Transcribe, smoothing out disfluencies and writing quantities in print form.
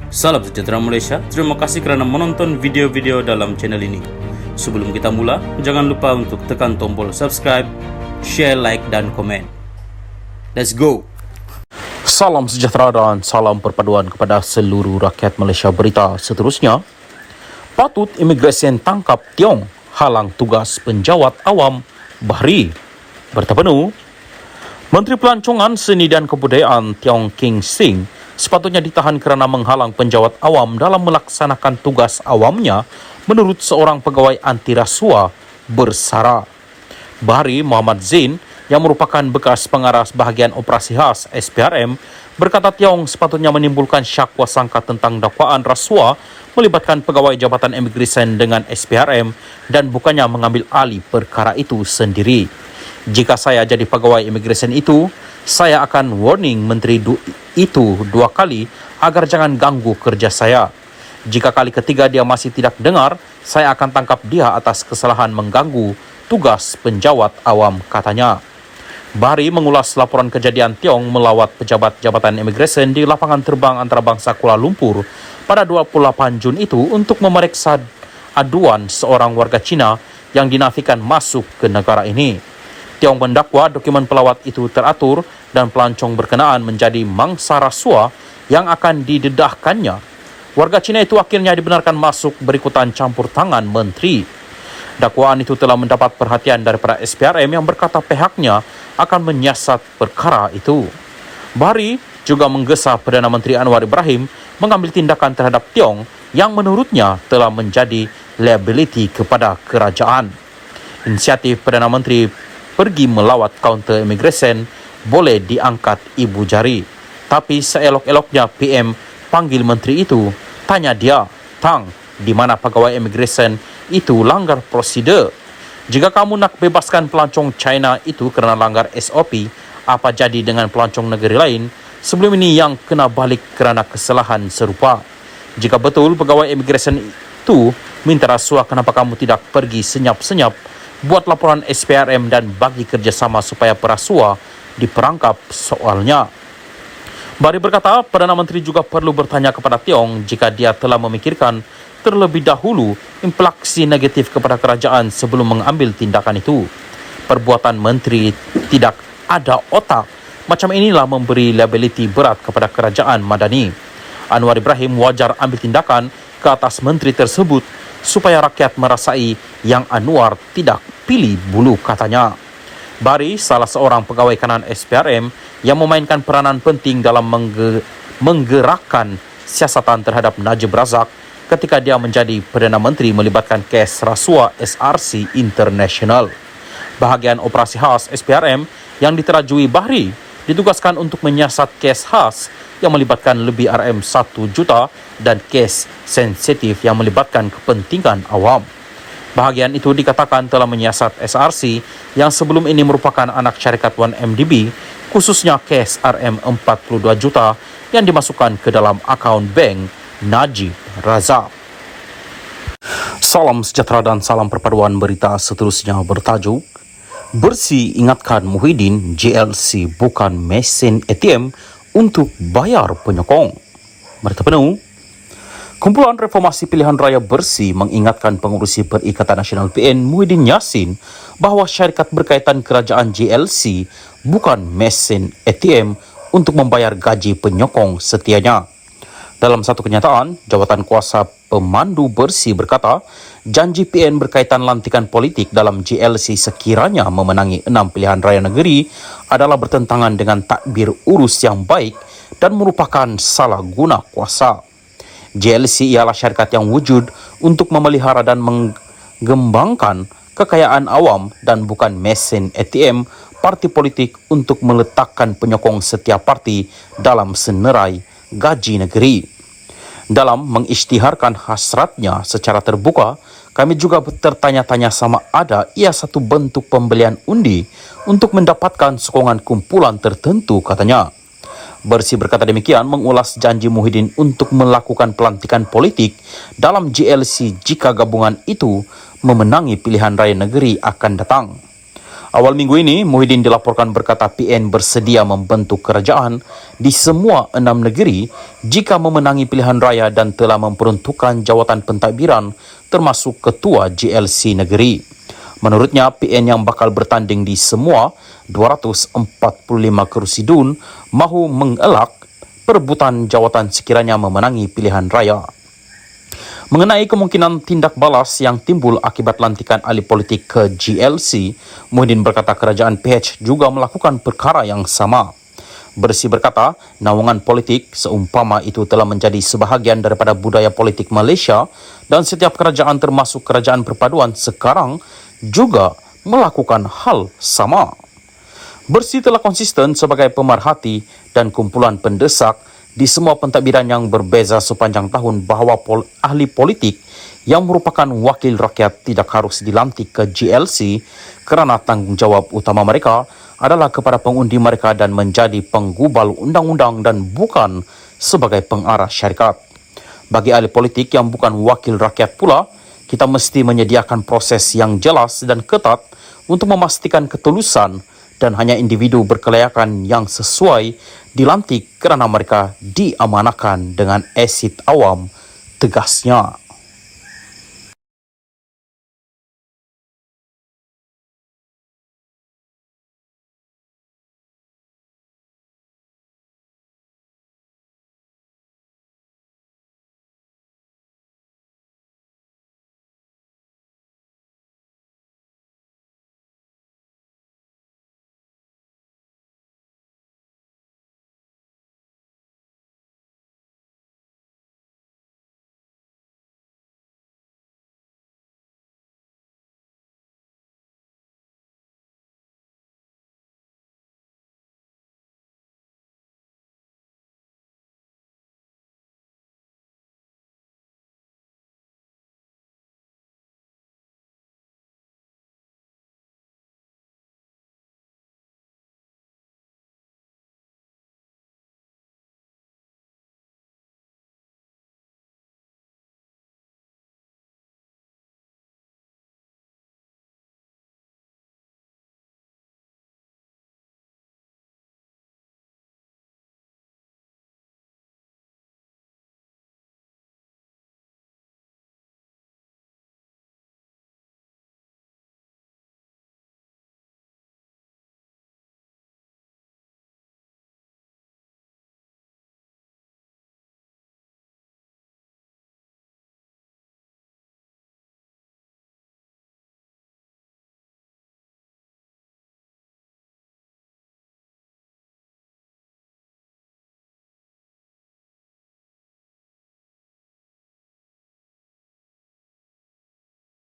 Salam sejahtera Malaysia, terima kasih kerana menonton video-video dalam channel ini. Sebelum kita mula, jangan lupa untuk tekan tombol subscribe, share, like dan komen. Let's go! Salam sejahtera dan salam perpaduan kepada seluruh rakyat Malaysia. Berita seterusnya, patut imigresen tangkap Tiong halang tugas penjawat awam Bahri. Berita penuh, Menteri Pelancongan Seni dan Kebudayaan Tiong King Sing sepatutnya ditahan kerana menghalang penjawat awam dalam melaksanakan tugas awamnya menurut seorang pegawai anti rasuah bersara. Bahri Muhammad Zain yang merupakan bekas pengarah bahagian operasi khas SPRM berkata Tiong sepatutnya menimbulkan syakwa sangka tentang dakwaan rasuah melibatkan pegawai Jabatan Imigresen dengan SPRM dan bukannya mengambil alih perkara itu sendiri. Jika saya jadi pegawai imigresen itu, saya akan warning menteri itu 2 kali agar jangan ganggu kerja saya. Jika kali ketiga dia masih tidak dengar, saya akan tangkap dia atas kesalahan mengganggu tugas penjawat awam, katanya. Bahri mengulas laporan kejadian Tiong melawat pejabat Jabatan Imigresen di lapangan terbang antarabangsa Kuala Lumpur pada 28 Jun itu untuk memeriksa aduan seorang warga Cina yang dinafikan masuk ke negara ini. Tiong mendakwa dokumen pelawat itu teratur dan pelancong berkenaan menjadi mangsa rasuah yang akan didedahkannya. Warga Cina itu akhirnya dibenarkan masuk berikutan campur tangan menteri. Dakwaan itu telah mendapat perhatian daripada SPRM yang berkata pihaknya akan menyiasat perkara itu. Bahri juga menggesa Perdana Menteri Anwar Ibrahim mengambil tindakan terhadap Tiong yang menurutnya telah menjadi liability kepada kerajaan. Inisiatif Perdana Menteri pergi melawat kaunter imigresen boleh diangkat ibu jari. Tapi seelok-eloknya PM panggil menteri itu, tanya dia, Tang, di mana pegawai imigresen itu langgar prosedur? Jika kamu nak bebaskan pelancong China itu kerana langgar SOP, apa jadi dengan pelancong negeri lain sebelum ini yang kena balik kerana kesalahan serupa? Jika betul pegawai imigresen itu minta rasuah, kenapa kamu tidak pergi senyap-senyap buat laporan SPRM dan bagi kerjasama supaya perasuah diperangkap soalnya? Bahri berkata, Perdana Menteri juga perlu bertanya kepada Tiong jika dia telah memikirkan terlebih dahulu implikasi negatif kepada kerajaan sebelum mengambil tindakan itu. Perbuatan menteri tidak ada otak macam inilah memberi liability berat kepada kerajaan Madani. Anwar Ibrahim wajar ambil tindakan ke atas menteri tersebut supaya rakyat merasai yang Anwar tidak pilih bulu, katanya. Bahri, salah seorang pegawai kanan SPRM yang memainkan peranan penting dalam menggerakkan siasatan terhadap Najib Razak ketika dia menjadi Perdana Menteri melibatkan kes rasuah SRC International. Bahagian operasi khas SPRM yang diterajui Bahri ditugaskan untuk menyiasat kes khas yang melibatkan lebih RM1 juta dan kes sensitif yang melibatkan kepentingan awam. Bahagian itu dikatakan telah menyiasat SRC yang sebelum ini merupakan anak syarikat 1MDB, khususnya kes RM42 juta yang dimasukkan ke dalam akaun bank Najib Razak. Salam sejahtera dan salam perpaduan. Berita seterusnya bertajuk, Bersih ingatkan Muhyiddin JLC bukan mesin ATM untuk bayar penyokong. Berita penuh, Kumpulan Reformasi Pilihan Raya Bersih mengingatkan pengurusi Perikatan Nasional PN Muhyiddin Yassin bahawa syarikat berkaitan kerajaan JLC bukan mesin ATM untuk membayar gaji penyokong setianya. Dalam satu kenyataan, Jawatan Kuasa Pemandu Bersih berkata, janji PN berkaitan lantikan politik dalam JLC sekiranya memenangi 6 pilihan raya negeri adalah bertentangan dengan takbir urus yang baik dan merupakan salah guna kuasa. JLC ialah syarikat yang wujud untuk memelihara dan mengembangkan kekayaan awam dan bukan mesin ATM parti politik untuk meletakkan penyokong setiap parti dalam senerai gaji negeri. Dalam mengisytiharkan hasratnya secara terbuka, kami juga tertanya-tanya sama ada ia satu bentuk pembelian undi untuk mendapatkan sokongan kumpulan tertentu, katanya. Bersih berkata demikian mengulas janji Muhyiddin untuk melakukan pelantikan politik dalam JLC jika gabungan itu memenangi pilihan raya negeri akan datang. Awal minggu ini, Muhyiddin dilaporkan berkata PN bersedia membentuk kerajaan di semua 6 negeri jika memenangi pilihan raya dan telah memperuntukkan jawatan pentadbiran termasuk ketua GLC negeri. Menurutnya, PN yang bakal bertanding di semua 245 kerusi DUN mahu mengelak perebutan jawatan sekiranya memenangi pilihan raya. Mengenai kemungkinan tindak balas yang timbul akibat lantikan ahli politik ke GLC, Muhyiddin berkata kerajaan PH juga melakukan perkara yang sama. Bersih berkata, naungan politik seumpama itu telah menjadi sebahagian daripada budaya politik Malaysia dan setiap kerajaan termasuk kerajaan perpaduan sekarang juga melakukan hal sama. Bersih telah konsisten sebagai pemerhati dan kumpulan pendesak di semua pentadbiran yang berbeza sepanjang tahun bahawa ahli politik yang merupakan wakil rakyat tidak harus dilantik ke GLC kerana tanggungjawab utama mereka adalah kepada pengundi mereka dan menjadi penggubal undang-undang dan bukan sebagai pengarah syarikat. Bagi ahli politik yang bukan wakil rakyat pula, kita mesti menyediakan proses yang jelas dan ketat untuk memastikan ketulusan dan hanya individu berkelayakan yang sesuai dilantik kerana mereka diamanahkan dengan asid awam, tegasnya.